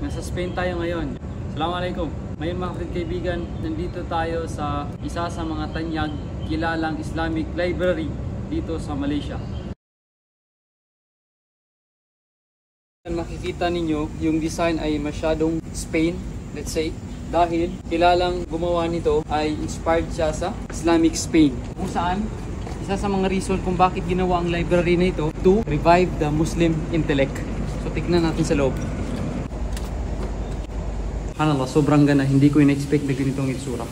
Nasa Spain tayo ngayon. Assalamualaikum. Ngayon mga kaibigan, nandito tayo sa isa sa mga tanyag kilalang Islamic library dito sa Malaysia. Makikita ninyo yung design ay masyadong Spain, let's say, dahil kilalang gumawa nito ay inspired siya sa Islamic Spain. Kung saan, isa sa mga reason kung bakit ginawa ang library na ito to revive the Muslim intellect. So tignan natin sa loob. Subhanallah, sobrang ganda. Hindi ko in-expect na ganitong itsura.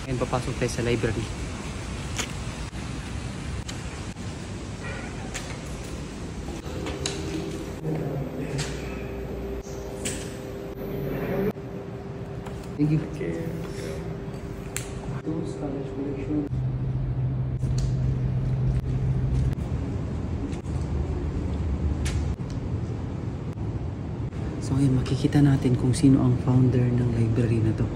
Ngayon papasok tayo sa library. Thank you. So ngayon makikita natin kung sino ang founder ng library na to.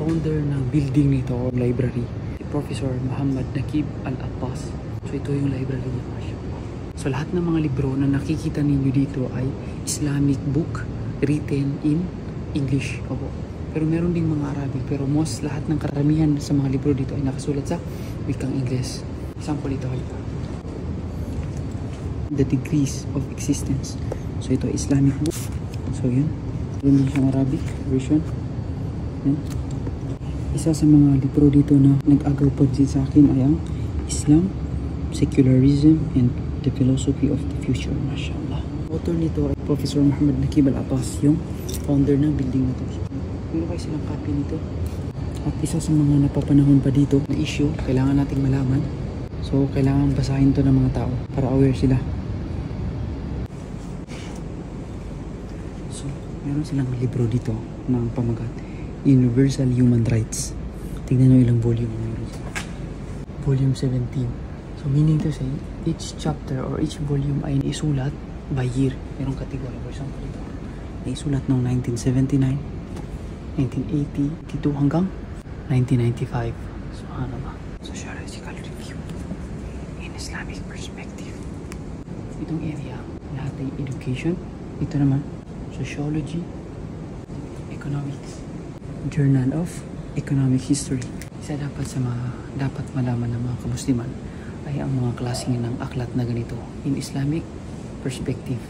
Founder ng building nito o library, si Professor Muhammad Nakib Al-Abbas. So ito yung library niya, mashallah. So lahat ng mga libro na nakikita ninyo dito ay Islamic book written in English. Opo. Pero meron ding mga Arabic, pero most lahat ng karamihan sa mga libro dito ay nakasulat sa wikang Ingles. Example ito, The Degrees of Existence. So ito Islamic book. So yun. Yun din siyang Arabic version. Yan. Isa sa mga libro dito na nag-agaw pa din sa akin ay ang Islam, Secularism, and the Philosophy of the Future. Mashallah. Author nito ay Professor Muhammad Nakib Al-Abbas, yung founder ng building na ito. Meron kayo silang copy nito. At isa sa mga napapanahon pa dito na issue, kailangan nating malaman. So, kailangan basahin to ng mga tao para aware sila. So, meron silang libro dito ng pamagat Universal Human Rights. Tingnan nyo ilang volume meron sila. Volume 17. So, meaning to say, each chapter or each volume ay isulat by year. Merong kategory. For example, ito. Naisulat noong 1979, 1980, 82 hanggang 1995. Subhanallah. Sociological review in Islamic perspective. Itong area, lahat ay education. Ito naman, sociology, economics, Journal of Economic History. Isa dapat sa mga dapat malaman ng mga kamusliman ay ang mga klaseng ng aklat na ganito in Islamic perspective.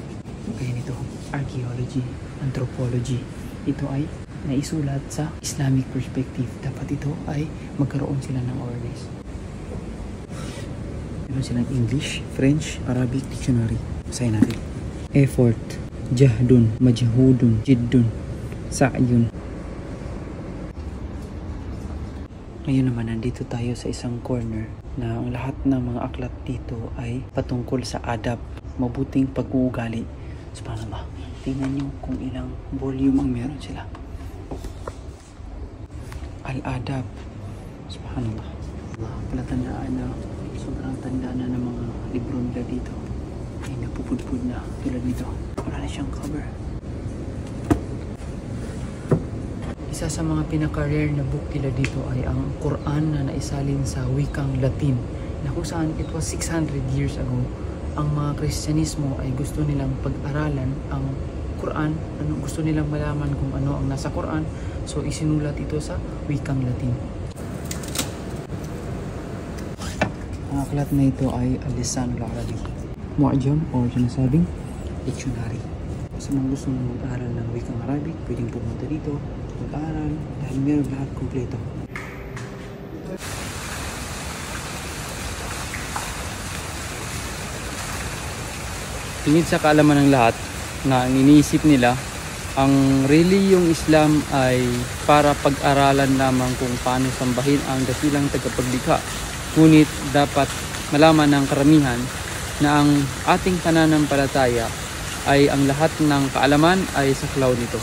Kaya nito, archaeology, anthropology. Ito ay naisulat sa Islamic perspective. Dapat ito ay magkaroon sila ng awareness. Meron silang English, French, Arabic dictionary. Basahin natin. Effort, jahdun, majhudun, jiddun, sa'yun. Ngayon naman, nandito tayo sa isang corner na ang lahat ng mga aklat dito ay patungkol sa adab, mabuting pag-uugali. Subhanallah. Tingnan nyo kung ilang volume ang meron sila. Al-adab. Subhanallah. Palatandaan na sobrang tanda na ng mga libro nila dito. Ay napupudpud na tulad nito. Wala na siyang cover. Isa sa mga pinaka-rare na book nila dito ay ang Quran na naisalin sa wikang Latin, na kung saan it was 600 years ago. Ang mga Kristyanismo ay gusto nilang pag-aralan ang Quran, gusto nilang malaman kung ano ang nasa Quran, so isinulat ito sa wikang Latin. Ang aklat na ito ay Al-Lisan Al-Arabi, Mu'jam o sinasabing dictionary. Sa mga gusto mag-aral ng wikang Arabic, pwedeng pumunta dito, mag-aral, dahil meron lahat kompleto. Tingin sa kaalaman ng lahat na ang iniisip nila, ang really yung Islam ay para pag-aralan lamang kung paano sambahin ang dakilang tagapaglikha. Ngunit dapat malaman ng karamihan na ang ating pananampalataya ay ang lahat ng kaalaman ay sa cloud nito.